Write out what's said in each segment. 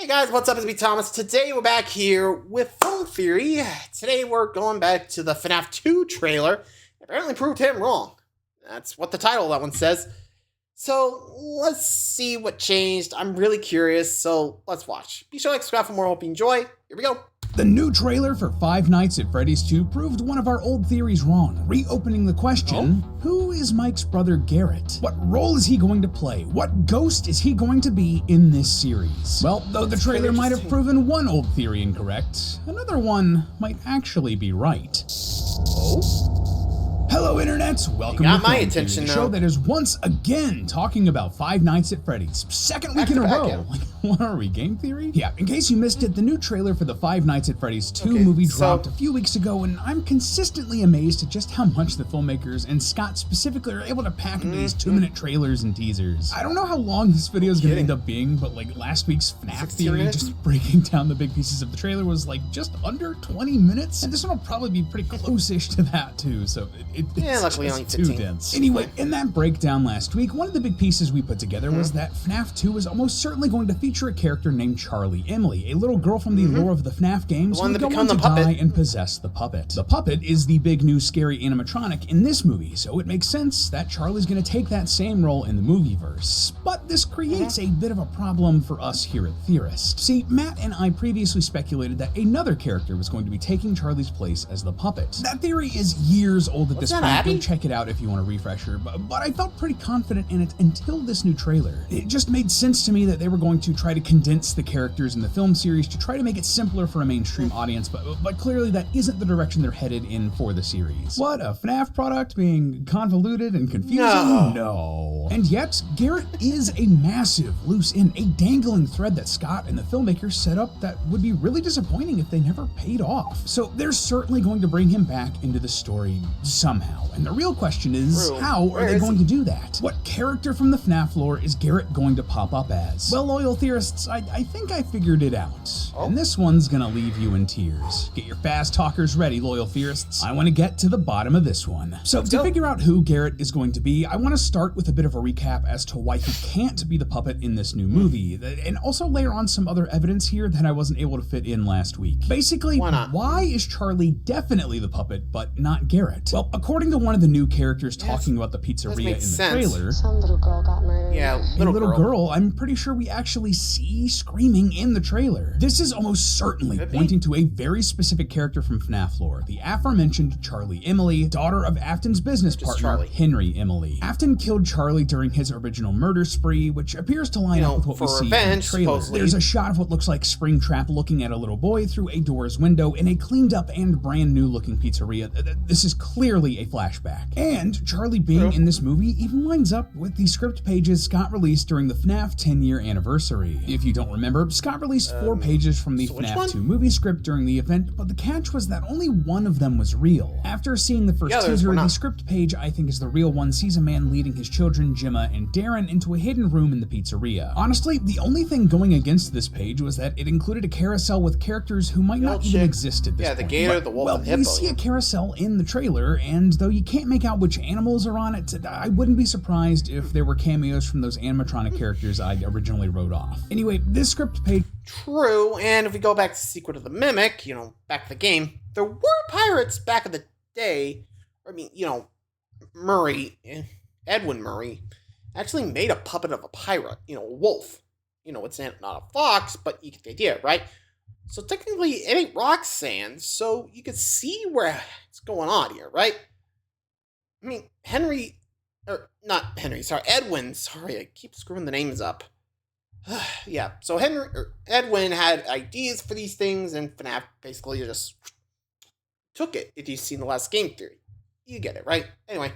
Hey guys, what's up? It's me, Thomas. Today we're back here with Film Theory. Today we're going back to the FNAF 2 trailer. Apparently proved him wrong. That's what the title of that one says. So let's see what changed. I'm really curious, so let's watch. Be sure to like, subscribe for more. Hope you enjoy. Here we go. The new trailer for Five Nights at Freddy's 2 proved one of our old theories wrong, reopening the question, who is Mike's brother Garret? What role is he going to play? What ghost is he going to be in this series? Well, though the trailer might have proven one old theory incorrect, another one might actually be right. Hello Internet, welcome to my attention, the show that is once again talking about Five Nights at Freddy's, second week in a row. What are we, game theory? Yeah, in case you missed it, the new trailer for the Five Nights at Freddy's 2 movie dropped a few weeks ago, and I'm consistently amazed at just how much the filmmakers and Scott specifically are able to pack into these 2-minute trailers and teasers. I don't know how long this video is going to end up being, but like last week's FNAF theory, just breaking down the big pieces of the trailer was like just under 20 minutes, and this one will probably be pretty close-ish to that too, so it's luckily only 15. Too dense. Anyway, in that breakdown last week, one of the big pieces we put together was that FNAF 2 is almost certainly going to feature a character named Charlie Emily, a little girl from the lore of the FNAF games who would go on to die and possess the puppet. The puppet is the big new scary animatronic in this movie, so it makes sense that Charlie's going to take that same role in the movieverse. But this creates a bit of a problem for us here at Theorist. See, Matt and I previously speculated that another character was going to be taking Charlie's place as the puppet. That theory is years old at this point. Go check it out if you want a refresher, but I felt pretty confident in it until this new trailer. It just made sense to me that they were going to try to condense the characters in the film series to try to make it simpler for a mainstream audience, but clearly that isn't the direction they're headed in for the series. What, a FNAF product being convoluted and confusing? No. And yet, Garret is a massive loose end, a dangling thread that Scott and the filmmakers set up that would be really disappointing if they never paid off. So they're certainly going to bring him back into the story somehow. And the real question is, how are they going to do that? What character from the FNAF lore is Garret going to pop up as? Well, loyal theorists, I think I figured it out. And this one's gonna leave you in tears. Get your fast talkers ready, loyal theorists. I want to get to the bottom of this one. So to figure out who Garret is going to be, I want to start with a bit of a recap as to why he can't be the puppet in this new movie, and also layer on some other evidence here that I wasn't able to fit in last week. Basically, why is Charlie definitely the puppet, but not Garret? Well, according to one of the new characters talking about the pizzeria in the trailer, some little girl got murdered. Yeah, little girl I'm pretty sure we actually see screaming in the trailer. This is almost certainly pointing to a very specific character from FNAF lore, the aforementioned Charlie Emily, daughter of Afton's business partner, Henry Emily. Afton killed Charlie during his original murder spree, which appears to line up with what we see in the trailer. There's a shot of what looks like Springtrap looking at a little boy through a door's window in a cleaned up and brand new looking pizzeria. This is clearly a flashback. And Charlie being in this movie even lines up with the script pages Scott released during the FNAF 10-year anniversary. If you don't remember, Scott released 4 pages from the FNAF 2 movie script during the event, but the catch was that only one of them was real. After seeing the first teaser, the script page I think is the real one sees a man leading his children, Gemma and Darren, into a hidden room in the pizzeria. Honestly, the only thing going against this page was that it included a carousel with characters who might not even exist at this point. The gator, the wolf, and hippo. We see a carousel in the trailer, and though you can't make out which animals are on it, I wouldn't be surprised if there were cameos from those animatronic characters I originally wrote off. Anyway, this script page... True, and if we go back to Secret of the Mimic, back to the game, there were pirates back in the day. Edwin Murray, actually made a puppet of a pirate, a wolf. It's not a fox, but you get the idea, right? So technically, it ain't Roxanne, so you can see where it's going on here, right? Edwin, I keep screwing the names up. Yeah, so Edwin had ideas for these things, and FNAF basically just took it. If you've seen the last game theory, you get it, right? Anyway.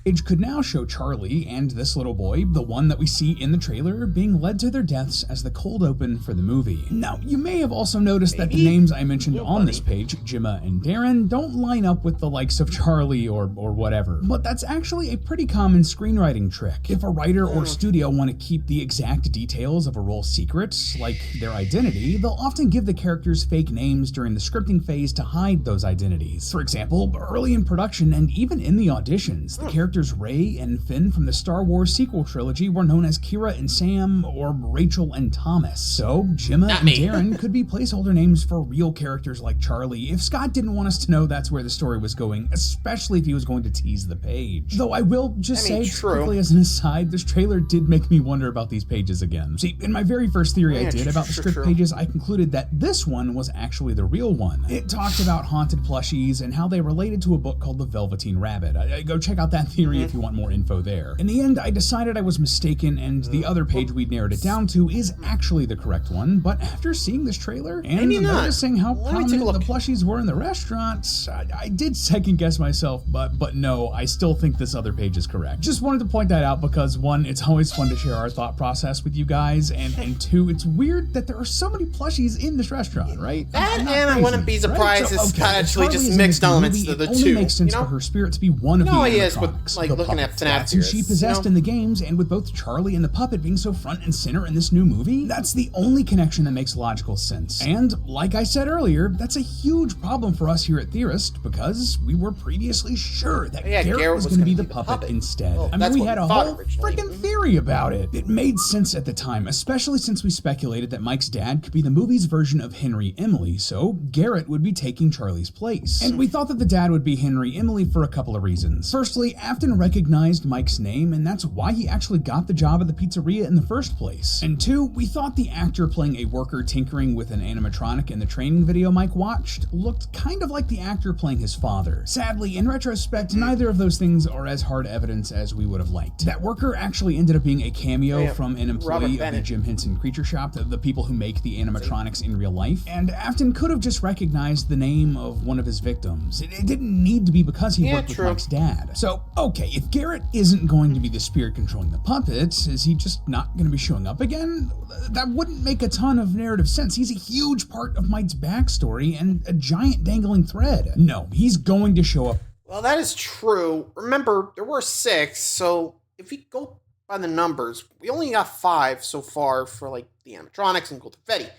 Page could now show Charlie and this little boy, the one that we see in the trailer, being led to their deaths as the cold open for the movie. Now, you may have also noticed that the names I mentioned on this page, Gemma and Darren, don't line up with the likes of Charlie or whatever. But that's actually a pretty common screenwriting trick. If a writer or studio want to keep the exact details of a role secret, like their identity, they'll often give the characters fake names during the scripting phase to hide those identities. For example, early in production and even in the auditions, the characters characters Rey and Finn from the Star Wars sequel trilogy were known as Kira and Sam or Rachel and Thomas. So Gemma and Darren could be placeholder names for real characters like Charlie if Scott didn't want us to know that's where the story was going, especially if he was going to tease the page. Though I will just say, quickly as an aside, this trailer did make me wonder about these pages again. See, in my very first theory I did about the script pages, I concluded that this one was actually the real one. It talked about haunted plushies and how they related to a book called The Velveteen Rabbit. Go check out that theory if you want more info there. In the end, I decided I was mistaken, and the other page we'd narrowed it down to is actually the correct one, but after seeing this trailer and noticing how prominent the plushies were in the restaurant, I did second guess myself, but no, I still think this other page is correct. Just wanted to point that out because, one, it's always fun to share our thought process with you guys, and two, it's weird that there are so many plushies in this restaurant, right? That, and I wouldn't be surprised, right? It's actually just mixed elements to the two. It only makes sense for her spirit to be one of the animatronics. Like looking at FNAF, that's who she possessed in the games, and with both Charlie and the puppet being so front and center in this new movie, that's the only connection that makes logical sense. And like I said earlier, that's a huge problem for us here at Theorist because we were previously sure that Garret was going to be the puppet instead. Well, I mean, we had a whole freaking theory about it. It made sense at the time, especially since we speculated that Mike's dad could be the movie's version of Henry Emily, so Garret would be taking Charlie's place. And we thought that the dad would be Henry Emily for a couple of reasons. Firstly, Afton recognized Mike's name, and that's why he actually got the job at the pizzeria in the first place. And two, we thought the actor playing a worker tinkering with an animatronic in the training video Mike watched looked kind of like the actor playing his father. Sadly, in retrospect, neither of those things are as hard evidence as we would have liked. That worker actually ended up being a cameo from an employee of the Jim Henson Creature Shop, the people who make the animatronics in real life, and Afton could have just recognized the name of one of his victims. It didn't need to be because he worked with Mike's dad. So, okay, if Garret isn't going to be the spirit controlling the puppet, is he just not going to be showing up again? That wouldn't make a ton of narrative sense. He's a huge part of Mike's backstory and a giant dangling thread. No, he's going to show up. Well, that is true. Remember, there were 6, so if we go by the numbers, we only got 5 so far for, like, the animatronics and Gold Confetti.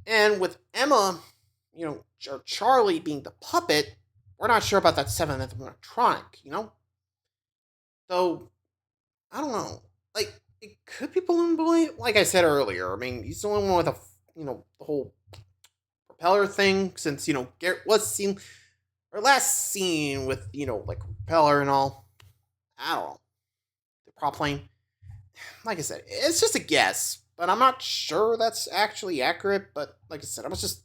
And with Emma, Charlie being the puppet, we're not sure about that 7th animatronic, So, I don't know. Like, it could be Balloon Boy. Like I said earlier, I mean, he's the only one with the whole propeller thing, since, Garret was seen, or last seen with, like, propeller and all. I don't know. The prop plane. Like I said, it's just a guess, but I'm not sure that's actually accurate, but like I said, I was just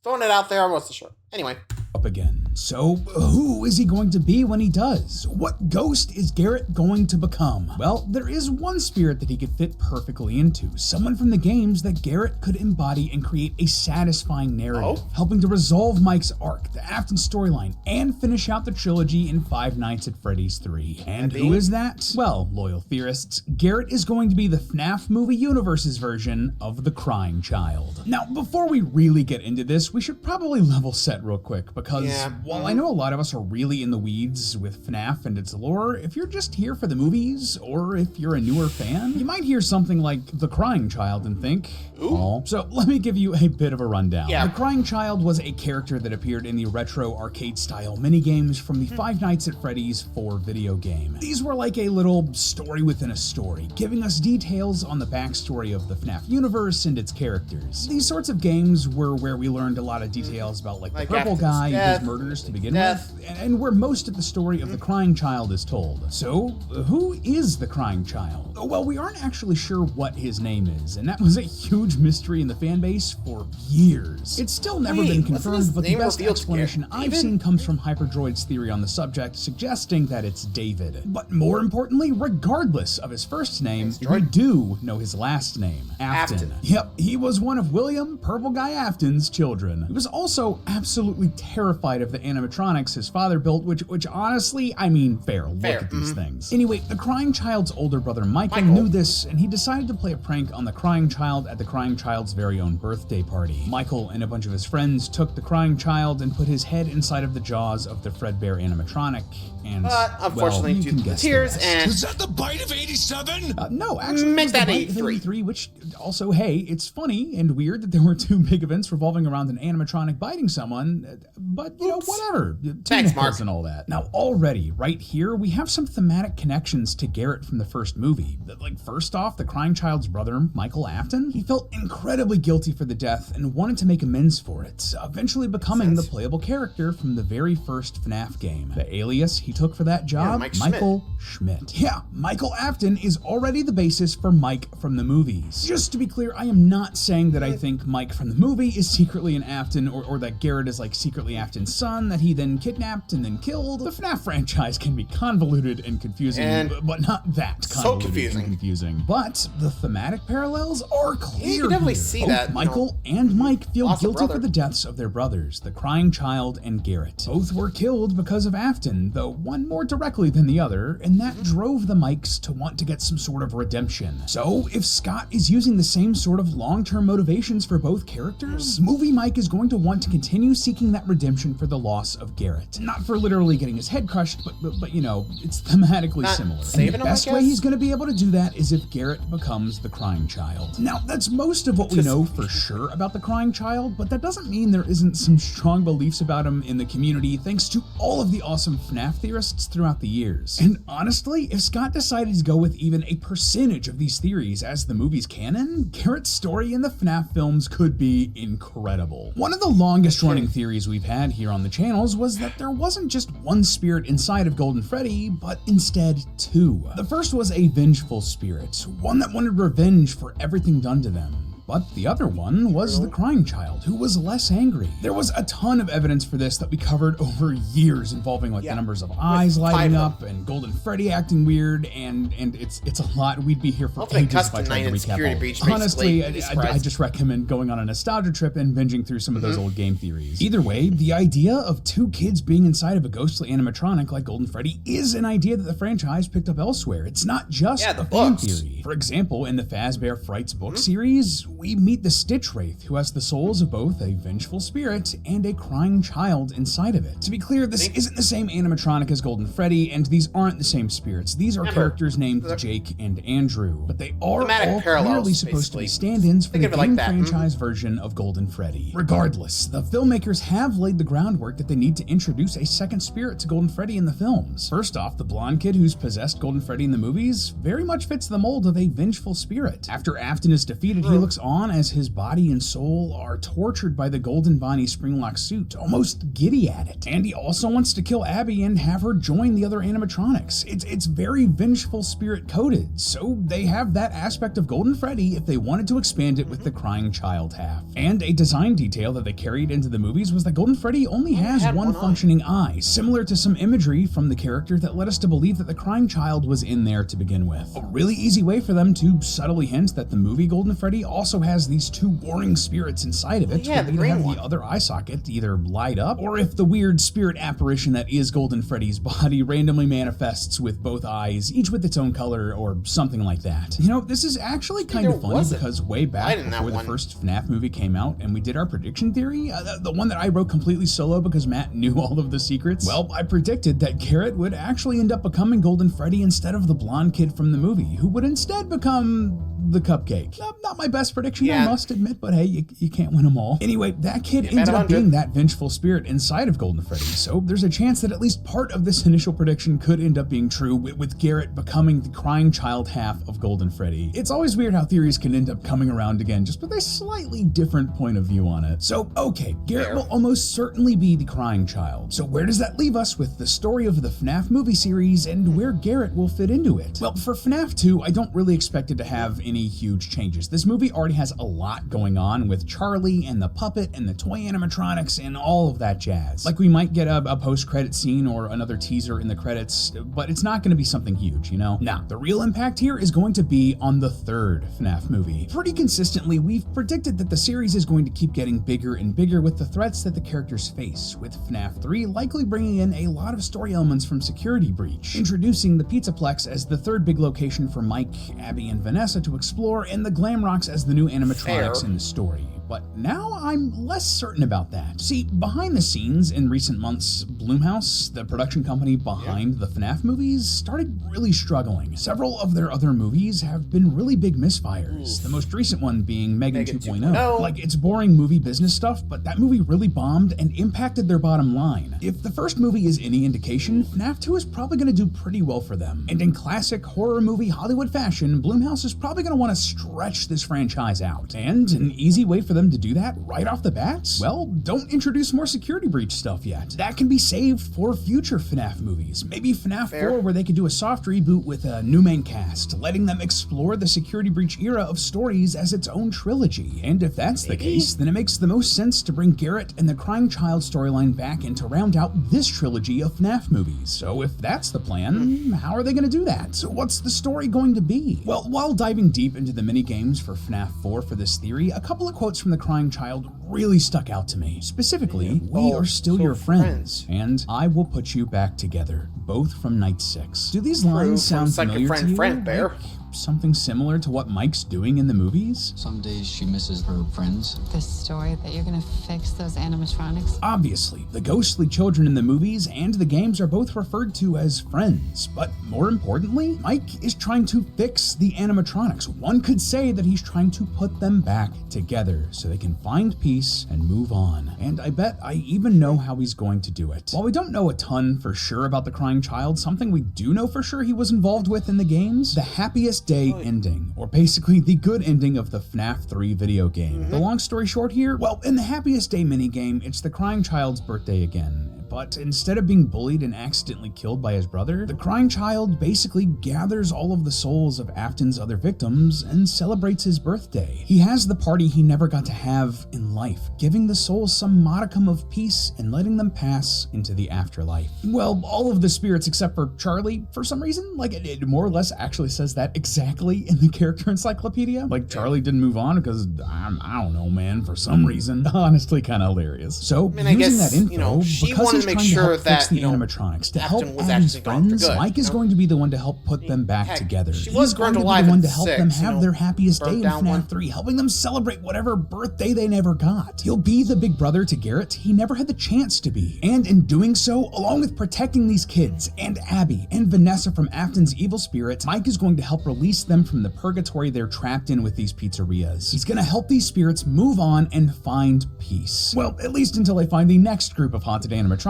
throwing it out there. I wasn't sure. Anyway. Up again. So, who is he going to be when he does? What ghost is Garret going to become? Well, there is one spirit that he could fit perfectly into. Someone from the games that Garret could embody and create a satisfying narrative, helping to resolve Mike's arc, the Afton storyline, and finish out the trilogy in Five Nights at Freddy's 3. And who is that? Well, loyal theorists, Garret is going to be the FNAF movie universe's version of the Crying Child. Now, before we really get into this, we should probably level set real quick, because while I know a lot of us are really in the weeds with FNAF and its lore, if you're just here for the movies, or if you're a newer fan, you might hear something like The Crying Child and think, oh. So let me give you a bit of a rundown. The Crying Child was a character that appeared in the retro arcade-style minigames from the Five Nights at Freddy's 4 video game. These were like a little story within a story, giving us details on the backstory of the FNAF universe and its characters. These sorts of games were where we learned a lot of details about like the purple guy and his murders to begin with, and where most of the story of the Crying Child is told. So, who is the Crying Child? Well, we aren't actually sure what his name is, and that was a huge mystery in the fan base for years. It's still never been confirmed, but the best explanation I've seen comes from Hyperdroid's theory on the subject, suggesting that it's David. But more importantly, regardless of his first name, we do know his last name, Afton. Yep, he was one of William Purple Guy Afton's children. He was also absolutely terrified of the animatronics his father built, which honestly, I mean, fair. Look at these things. Anyway, the Crying Child's older brother Michael knew this, and he decided to play a prank on the Crying Child at the Crying Child's very own birthday party. Michael and a bunch of his friends took the Crying Child and put his head inside of the jaws of the Fredbear animatronic, and unfortunately, well, you can guess tears the rest. and is that the bite of 87? No, actually, it was the bite of 83, which also, hey, it's funny and weird that there were two big events revolving around an animatronic biting someone, but whatever. Thanks, Mark. And all that. Now, already, right here, we have some thematic connections to Garret from the first movie. Like, first off, the crying child's brother, Michael Afton, he felt incredibly guilty for the death and wanted to make amends for it, eventually becoming the playable character from the very first FNAF game. The alias he took for that job, Michael Schmidt. Yeah, Michael Afton is already the basis for Mike from the movies. Just to be clear, I am not saying that I think Mike from the movie is secretly an Afton, or that Garret is like secretly Afton's son that he then kidnapped and then killed. The FNAF franchise can be convoluted and confusing, but not that convoluted and confusing. But the thematic parallels are clear. You can definitely see that. Michael and Mike feel guilty for the deaths of their brothers, the crying child and Garret. Both were killed because of Afton, though one more directly than the other, and that drove the Mikes to want to get some sort of redemption. So if Scott is using the same sort of long-term motivations for both characters, Movie Mike is going to want to continue seeking that redemption for the loss of Garret. Not for literally getting his head crushed, but you know, it's thematically similar. And the best way he's going to be able to do that is if Garret becomes the crying child. Now, that's most of what we know for sure about the crying child, but that doesn't mean there isn't some strong beliefs about him in the community thanks to all of the awesome FNAF theorists throughout the years. And honestly, if Scott decided to go with even a percentage of these theories as the movie's canon, Garret's story in the FNAF films could be incredible. One of the longest running theories we've had here on the channels was that there wasn't just one spirit inside of Golden Freddy, but instead two. The first was a vengeful spirit, one that wanted revenge for everything done to them. But the other one was the crying child, who was less angry. There was a ton of evidence for this that we covered over years, involving like the numbers of eyes lighting up and Golden Freddy acting weird, and it's a lot. We'd be here for ages if I tried to recap all. Honestly, I just recommend going on a nostalgia trip and binging through some of those old game theories. Either way, the idea of two kids being inside of a ghostly animatronic like Golden Freddy is an idea that the franchise picked up elsewhere. It's not just a fan theory. For example, in the Fazbear Frights book series, we meet the Stitch Wraith, who has the souls of both a vengeful spirit and a crying child inside of it. To be clear, this isn't the same animatronic as Golden Freddy, and these aren't the same spirits. These are characters named Jake and Andrew, but they are all clearly supposed to be stand-ins for the game franchise version of Golden Freddy. Regardless, the filmmakers have laid the groundwork that they need to introduce a second spirit to Golden Freddy in the films. First off, the blonde kid who's possessed Golden Freddy in the movies very much fits the mold of a vengeful spirit. After Afton is defeated, he looks on as his body and soul are tortured by the Golden Bonnie Springlock suit, almost giddy at it. And he also wants to kill Abby and have her join the other animatronics. It's very vengeful spirit coded, so they have that aspect of Golden Freddy if they wanted to expand it with the crying child half. And a design detail that they carried into the movies was that Golden Freddy only has one functioning eye, similar to some imagery from the character that led us to believe that the crying child was in there to begin with. A really easy way for them to subtly hint that the movie Golden Freddy also has these two warring spirits inside of it, who either have the other eye socket either light up, or if the weird spirit apparition that is Golden Freddy's body randomly manifests with both eyes, each with its own color or something like that. You know, this is actually kind of funny because way back before the first FNAF movie came out and we did our prediction theory, the one that I wrote completely solo because Matt knew all of the secrets, well, I predicted that Garret would actually end up becoming Golden Freddy instead of the blonde kid from the movie, who would instead become the cupcake. Not my best prediction, I must admit, but hey, you can't win them all. Anyway, that kid ended up being that vengeful spirit inside of Golden Freddy, so there's a chance that at least part of this initial prediction could end up being true, with Garret becoming the crying child half of Golden Freddy. It's always weird how theories can end up coming around again, just with a slightly different point of view on it. So, okay, Garret will almost certainly be the crying child. So where does that leave us with the story of the FNAF movie series and where Garret will fit into it? Well, for FNAF 2, I don't really expect it to have any huge changes. This movie already has a lot going on with Charlie and the puppet and the toy animatronics and all of that jazz. Like, we might get a post-credit scene or another teaser in the credits, but it's not going to be something huge, you know? Nah, the real impact here is going to be on the third FNAF movie. Pretty consistently, we've predicted that the series is going to keep getting bigger and bigger with the threats that the characters face, with FNAF 3 likely bringing in a lot of story elements from Security Breach, introducing the Pizzaplex as the third big location for Mike, Abby, and Vanessa to explore, and the Glam Rocks as the new animatronics in the story. But now I'm less certain about that. See, behind the scenes in recent months, Blumhouse, the production company behind the FNAF movies, started really struggling. Several of their other movies have been really big misfires, the most recent one being Megan 2.0. Like, it's boring movie business stuff, but that movie really bombed and impacted their bottom line. If the first movie is any indication, FNAF 2 is probably going to do pretty well for them. And in classic horror movie Hollywood fashion, Blumhouse is probably going to want to stretch this franchise out. And an easy way for them to do that right off the bat? Well, don't introduce more security breach stuff yet. That can be saved for future FNAF movies. Maybe FNAF 4, where they could do a soft reboot with a new main cast, letting them explore the security breach era of stories as its own trilogy. And if that's the case, then it makes the most sense to bring Garret and the Crying Child storyline back and to round out this trilogy of FNAF movies. So if that's the plan, how are they going to do that? So what's the story going to be? Well, while diving deep into the mini games for FNAF 4 for this theory, a couple of quotes from the Crying Child really stuck out to me. Specifically, "We are still your friends, and I will put you back together," both from Night 6. Do these lines sound familiar to you? Like something similar to what Mike's doing in the movies? Some days she misses her friends. The story that you're gonna fix those animatronics? Obviously, the ghostly children in the movies and the games are both referred to as friends, but more importantly, Mike is trying to fix the animatronics. One could say that he's trying to put them back together so they can find peace and move on. And I bet I even know how he's going to do it. While we don't know a ton for sure about the Crying Child, something we do know for sure he was involved with in the games: the Happiest Day ending, or basically the good ending of the FNAF 3 video game. The long story short here, well, in the Happiest Day minigame, it's the Crying Child's birthday again. But instead of being bullied and accidentally killed by his brother, the Crying Child basically gathers all of the souls of Afton's other victims and celebrates his birthday. He has the party he never got to have in life, giving the souls some modicum of peace and letting them pass into the afterlife. Well, all of the spirits except for Charlie, for some reason, like it more or less actually says that exactly in the character encyclopedia. Like Charlie didn't move on because, I don't know, man, for some reason. Honestly, kind of hilarious. So, using that info, because he's trying to help fix the animatronics, to help Abby's friends, Mike is going to be the one to help put them back together. He's going to be the one to help them have their happiest day in FNAF 3, helping them celebrate whatever birthday they never got. He'll be the big brother to Garret he never had the chance to be. And in doing so, along with protecting these kids, and Abby, and Vanessa from Afton's evil spirit, Mike is going to help release them from the purgatory they're trapped in with these pizzerias. He's going to help these spirits move on and find peace. Well, at least until they find the next group of haunted animatronics.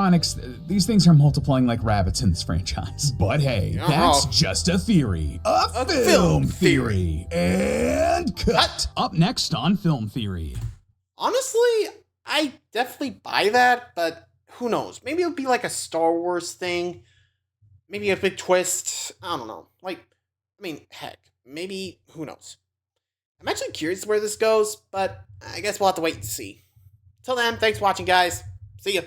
These things are multiplying like rabbits in this franchise. But hey, that's just a theory. A film theory. And cut. Up next on Film Theory. Honestly, I definitely buy that, but who knows? Maybe it'll be like a Star Wars thing. Maybe a big twist. I don't know. Heck, maybe, who knows? I'm actually curious where this goes, but I guess we'll have to wait and see. Till then, thanks for watching, guys. See ya.